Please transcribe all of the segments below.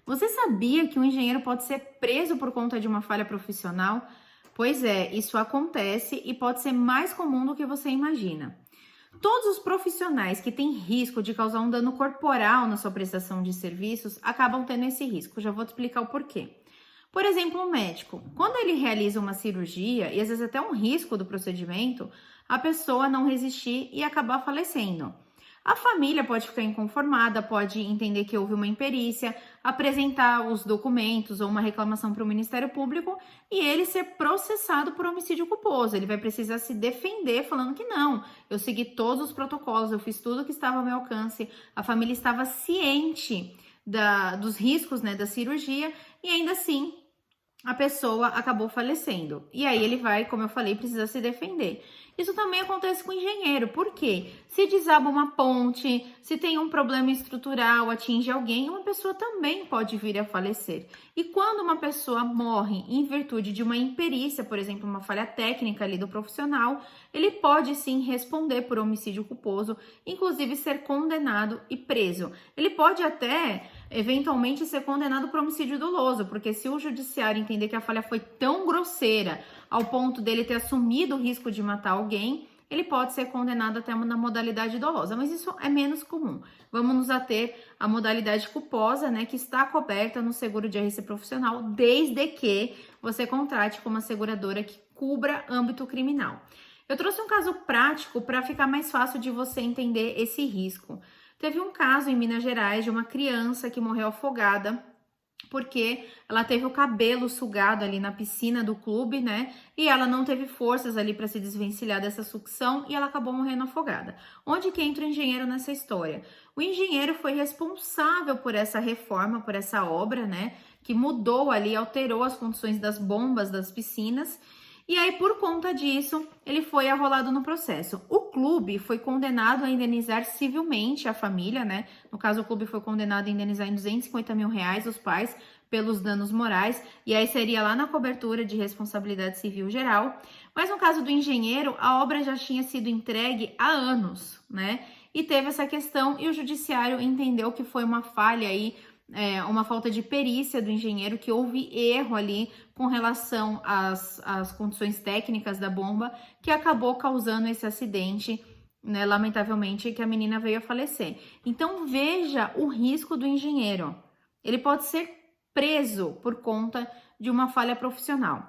Você sabia que um engenheiro pode ser preso por conta de uma falha profissional? Pois é, isso acontece e pode ser mais comum do que você imagina. Todos os profissionais que têm risco de causar um dano corporal na sua prestação de serviços acabam tendo esse risco. Já vou te explicar o porquê. Por exemplo, um médico, quando ele realiza uma cirurgia e às vezes até um risco do procedimento, a pessoa não resistir e acabar falecendo. A família pode ficar inconformada, pode entender que houve uma imperícia, apresentar os documentos ou uma reclamação para o Ministério Público e ele ser processado por homicídio culposo. Ele vai precisar se defender falando que não, eu segui todos os protocolos, eu fiz tudo que estava ao meu alcance, a família estava ciente dos riscos, né, da cirurgia e ainda assim a pessoa acabou falecendo. E aí ele vai, como eu falei, precisa se defender. Isso também acontece com o engenheiro. Por quê? Se desaba uma ponte, se tem um problema estrutural, atinge alguém, uma pessoa também pode vir a falecer. E quando uma pessoa morre em virtude de uma imperícia, por exemplo, uma falha técnica ali do profissional, ele pode sim responder por homicídio culposo, inclusive ser condenado e preso. Ele pode até eventualmente ser condenado por homicídio doloso, porque se o judiciário entender que a falha foi tão grosseira ao ponto dele ter assumido o risco de matar alguém, ele pode ser condenado até na modalidade dolosa, mas isso é menos comum. Vamos nos ater à modalidade culposa, né, que está coberta no seguro de RC profissional, desde que você contrate com uma seguradora que cubra âmbito criminal. Eu trouxe um caso prático para ficar mais fácil de você entender esse risco. Teve um caso em Minas Gerais de uma criança que morreu afogada porque ela teve o cabelo sugado ali na piscina do clube, né? E ela não teve forças ali para se desvencilhar dessa sucção e ela acabou morrendo afogada. Onde que entra o engenheiro nessa história? O engenheiro foi responsável por essa reforma, por essa obra, né? Que mudou ali, alterou as condições das bombas das piscinas. E aí, por conta disso, ele foi arrolado no processo. O clube foi condenado a indenizar civilmente a família, né? No caso, o clube foi condenado a indenizar em R$250 mil os pais pelos danos morais, e aí seria lá na cobertura de responsabilidade civil geral. Mas no caso do engenheiro, a obra já tinha sido entregue há anos, né? E teve essa questão e o judiciário entendeu que foi uma falha aí, uma falta de perícia do engenheiro, que houve erro ali com relação às condições técnicas da bomba, que acabou causando esse acidente, né, lamentavelmente, que a menina veio a falecer. Então, veja o risco do engenheiro. Ele pode ser preso por conta de uma falha profissional.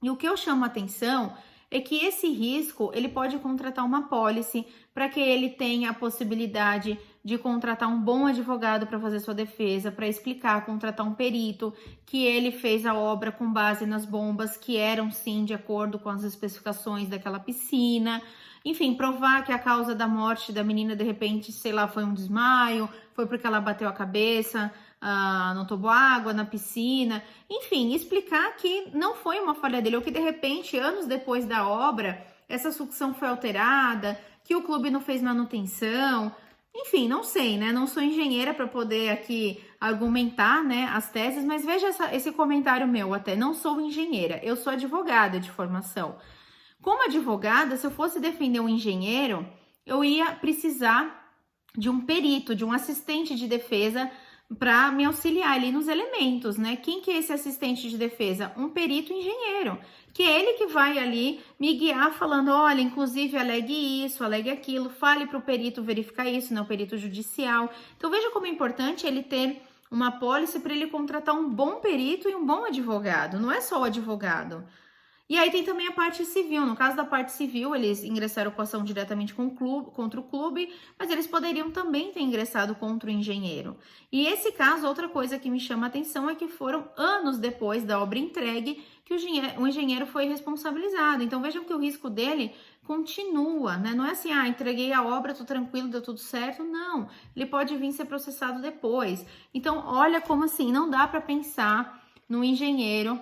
E o que eu chamo a atenção é que esse risco, ele pode contratar uma apólice para que ele tenha a possibilidade de contratar um bom advogado para fazer sua defesa, para explicar, contratar um perito, que ele fez a obra com base nas bombas que eram sim de acordo com as especificações daquela piscina. Enfim, provar que a causa da morte da menina, de repente, sei lá, foi um desmaio, foi porque ela bateu a cabeça, não tomou água na piscina. Enfim, explicar que não foi uma falha dele, ou que de repente, anos depois da obra, essa sucção foi alterada, que o clube não fez manutenção. Enfim, não sei, né? Não sou engenheira para poder aqui argumentar, né, as teses, mas veja esse comentário meu até. Não sou engenheira, eu sou advogada de formação. Como advogada, se eu fosse defender um engenheiro, eu ia precisar de um perito, de um assistente de defesa para me auxiliar ali nos elementos, né? Quem que é esse assistente de defesa? Um perito engenheiro, que é ele que vai ali me guiar falando, olha, inclusive alegue isso, alegue aquilo, fale para o perito verificar isso, né? O perito judicial. Então veja como é importante ele ter uma apólice para ele contratar um bom perito e um bom advogado, não é só o advogado. E aí tem também a parte civil. No caso da parte civil, eles ingressaram com ação diretamente com o clube, contra o clube, mas eles poderiam também ter ingressado contra o engenheiro. E esse caso, outra coisa que me chama a atenção é que foram anos depois da obra entregue que o engenheiro foi responsabilizado. Então vejam que o risco dele continua, né? Não é assim, entreguei a obra, tô tranquilo, deu tudo certo. Não, ele pode vir ser processado depois. Então olha como assim, não dá para pensar no engenheiro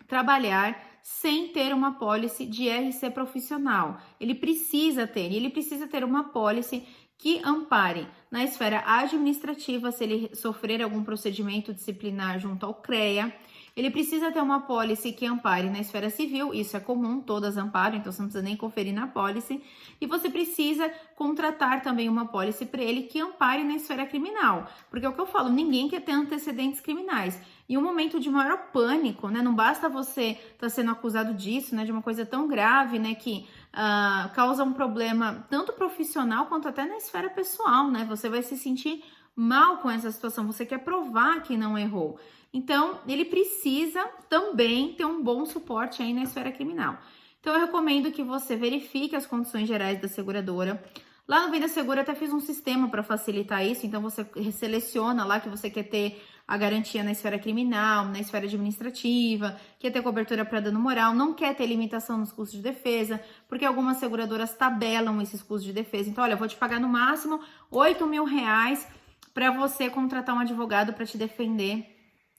trabalhar sem ter uma apólice de RC profissional. Ele precisa ter uma apólice que ampare na esfera administrativa, se ele sofrer algum procedimento disciplinar junto ao CREA, Ele precisa ter uma apólice que ampare na esfera civil, isso é comum, todas amparam, então você não precisa nem conferir na apólice. E você precisa contratar também uma apólice para ele que ampare na esfera criminal, porque é o que eu falo, ninguém quer ter antecedentes criminais. E um momento de maior pânico, né? Não basta você estar sendo acusado disso, né? De uma coisa tão grave, né? Que causa um problema tanto profissional quanto até na esfera pessoal, né? Você vai se sentir mal com essa situação, você quer provar que não errou. Então, ele precisa também ter um bom suporte aí na esfera criminal. Então, eu recomendo que você verifique as condições gerais da seguradora. Lá no Vida Segura até fiz um sistema para facilitar isso, então você seleciona lá que você quer ter a garantia na esfera criminal, na esfera administrativa, quer ter cobertura para dano moral, não quer ter limitação nos custos de defesa, porque algumas seguradoras tabelam esses custos de defesa. Então, olha, eu vou te pagar no máximo R$8.000 para você contratar um advogado para te defender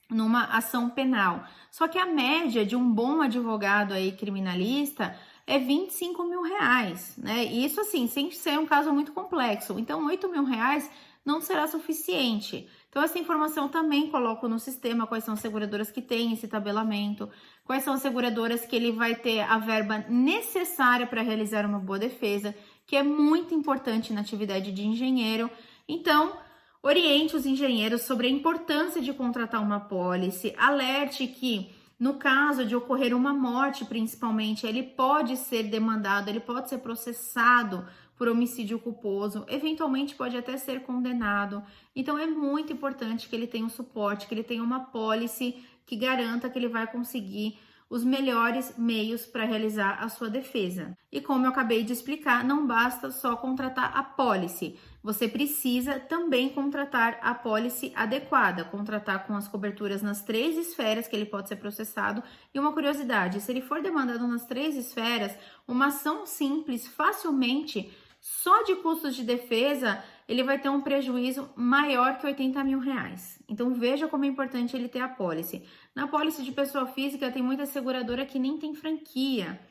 numa ação penal. Só que a média de um bom advogado aí criminalista é R$25.000, né? E isso assim, sem ser um caso muito complexo. Então, R$8.000 não será suficiente. Então, essa informação também coloco no sistema, quais são as seguradoras que têm esse tabelamento, quais são as seguradoras que ele vai ter a verba necessária para realizar uma boa defesa, que é muito importante na atividade de engenheiro. Então, oriente os engenheiros sobre a importância de contratar uma apólice, alerte que, no caso de ocorrer uma morte, principalmente, ele pode ser demandado, ele pode ser processado por homicídio culposo, eventualmente pode até ser condenado. Então, é muito importante que ele tenha um suporte, que ele tenha uma apólice que garanta que ele vai conseguir os melhores meios para realizar a sua defesa. E como eu acabei de explicar, não basta só contratar a apólice, você precisa também contratar a apólice adequada, contratar com as coberturas nas 3 esferas que ele pode ser processado. E uma curiosidade, se ele for demandado nas 3 esferas, uma ação simples, facilmente, só de custos de defesa, ele vai ter um prejuízo maior que R$80.000. Então, veja como é importante ele ter a apólice. Na apólice de pessoa física, tem muita seguradora que nem tem franquia.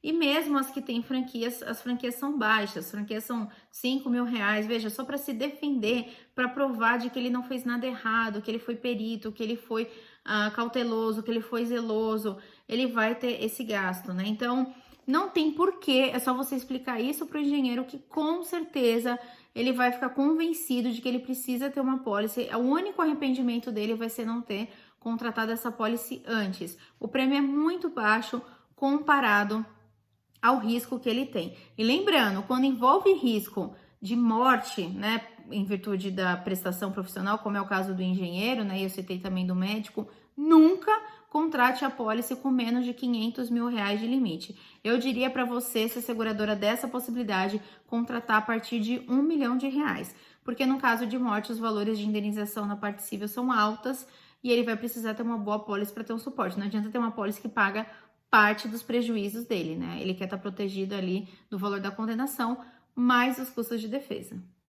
E mesmo as que têm franquias, as franquias são baixas, as franquias são R$5.000, veja, só para se defender, para provar de que ele não fez nada errado, que ele foi perito, que ele foi cauteloso, que ele foi zeloso, ele vai ter esse gasto, né? Então, não tem porquê, é só você explicar isso para o engenheiro que com certeza ele vai ficar convencido de que ele precisa ter uma apólice. O único arrependimento dele vai ser não ter contratado essa apólice antes. O prêmio é muito baixo comparado ao risco que ele tem. E lembrando, quando envolve risco de morte, né, em virtude da prestação profissional, como é o caso do engenheiro, né, e eu citei também do médico, nunca contrate a apólice com menos de R$500.000 de limite. Eu diria para você, se a seguradora dessa possibilidade, contratar a partir de R$1 milhão, porque no caso de morte, os valores de indenização na parte civil são altas e ele vai precisar ter uma boa apólice para ter um suporte. Não adianta ter uma apólice que paga parte dos prejuízos dele, né? Ele quer estar protegido ali do valor da condenação, mais os custos de defesa.